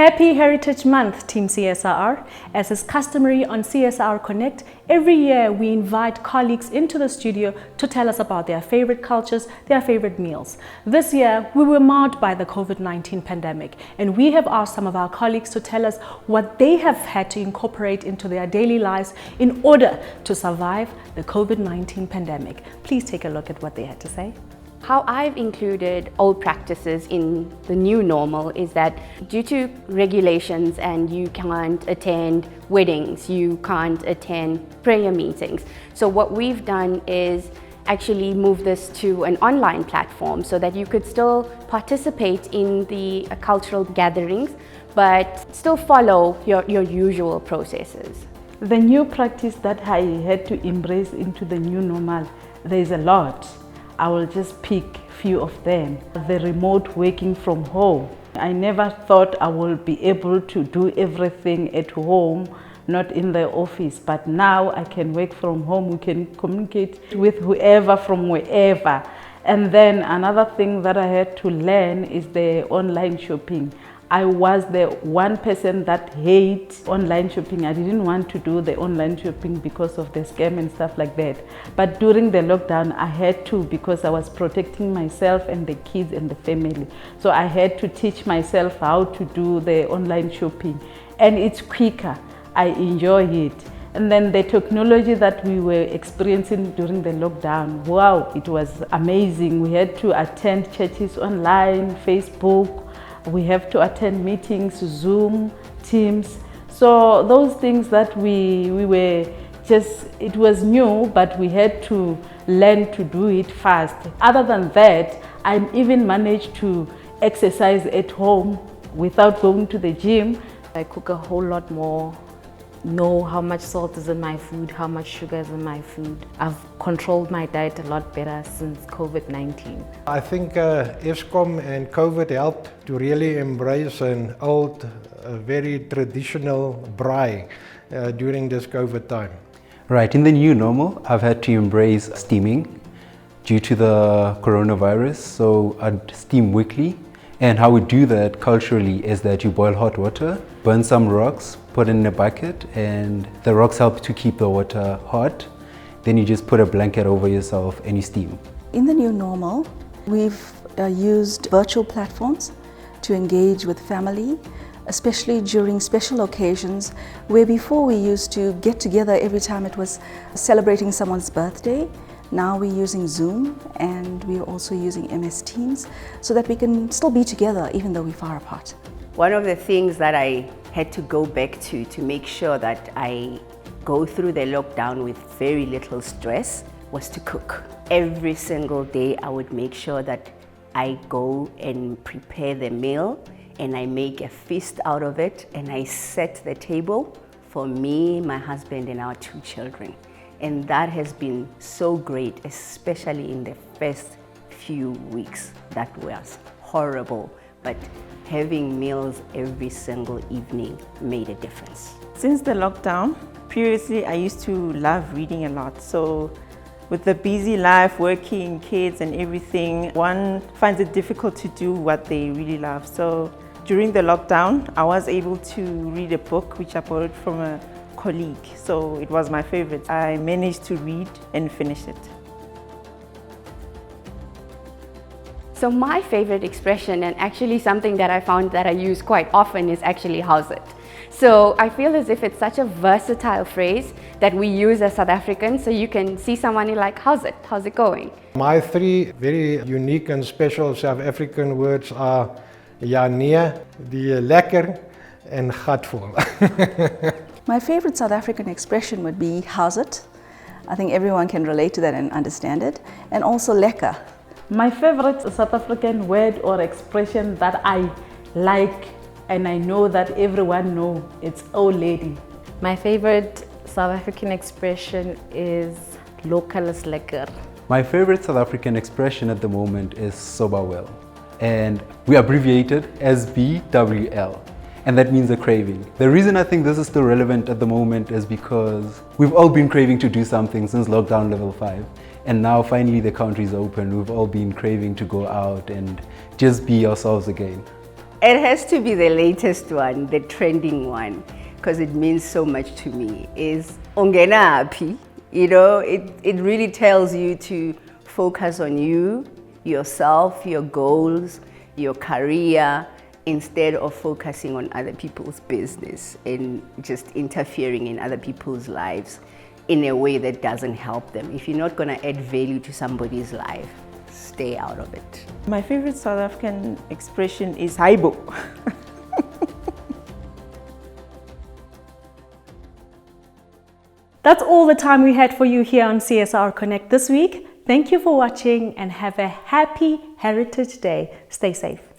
Happy Heritage Month, Team CSR. As is customary on CSR Connect, every year we invite colleagues into the studio to tell us about their favorite cultures, their favorite meals. This year, we were marred by the COVID-19 pandemic, and we have asked some of our colleagues to tell us what they have had to incorporate into their daily lives in order to survive the COVID-19 pandemic. Please take a look at what they had to say. How I've included old practices in the new normal is that due to regulations and you can't attend weddings, you can't attend prayer meetings. So what we've done is actually move this to an online platform so that you could still participate in the cultural gatherings, but still follow your usual processes. The new practice that I had to embrace into the new normal, there's a lot. I will just pick a few of them. The remote working from home. I never thought I will be able to do everything at home, not in the office, but now I can work from home. We can communicate with whoever from wherever. And then another thing that I had to learn is the online shopping. I was the one person that hates online shopping. I didn't want to do the online shopping because of the scam and stuff like that. But during the lockdown, I had to because I was protecting myself and the kids and the family. So I had to teach myself how to do the online shopping. And it's quicker. I enjoy it. And then the technology that we were experiencing during the lockdown, wow, it was amazing. We had to attend churches online, Facebook. We have to attend meetings, Zoom, Teams. So those things that we were just, it was new, but we had to learn to do it fast. Other than that, I even managed to exercise at home without going to the gym. I cook a whole lot more, know how much salt is in my food, how much sugar is in my food. I've controlled my diet a lot better since COVID-19. I think ESCOM and COVID helped to really embrace an old, very traditional braai during this COVID time. Right, in the new normal, I've had to embrace steaming due to the coronavirus, so I'd steam weekly. And how we do that culturally is that you boil hot water, burn some rocks, put it in a bucket, and the rocks help to keep the water hot. Then you just put a blanket over yourself and you steam. In the new normal, we've used virtual platforms to engage with family, especially during special occasions where before we used to get together every time it was celebrating someone's birthday. Now we're using Zoom and we're also using MS Teams so that we can still be together even though we're far apart. One of the things that I had to go back to make sure that I go through the lockdown with very little stress was to cook. Every single day I would make sure that I go and prepare the meal and I make a feast out of it and I set the table for me, my husband and our 2 children. And that has been so great, especially in the first few weeks. That was horrible, but having meals every single evening made a difference. Since the lockdown, previously I used to love reading a lot. So with the busy life, working, kids and everything, one finds it difficult to do what they really love. So during the lockdown, I was able to read a book which I borrowed from a colleague, so it was my favorite. I managed to read and finish it. So my favorite expression, and actually something that I found that I use quite often, is actually "how's it?" So I feel as if it's such a versatile phrase that we use as South Africans, so you can see someone and you're like, how's it? How's it going? My 3 very unique and special South African words are ja nee, die lekker en gatvol. My favorite South African expression would be how's it? I think everyone can relate to that and understand it. And also lekker. My favorite South African word or expression that I like and I know that everyone knows, it's old lady. My favorite South African expression is local is lekker. My favorite South African expression at the moment is soba well, and we abbreviate it as BWL. And that means a craving. The reason I think this is still relevant at the moment is because we've all been craving to do something since lockdown level 5. And now finally the country's open. We've all been craving to go out and just be ourselves again. It has to be the latest one, the trending one, because it means so much to me, is ongena api. You know, it really tells you to focus on you, yourself, your goals, your career, instead of focusing on other people's business and just interfering in other people's lives in a way that doesn't help them. If you're not going to add value to somebody's life, stay out of it. My favorite South African expression is haibo. That's all the time we had for you here on CSR Connect this week. Thank you for watching and have a happy Heritage Day. Stay safe.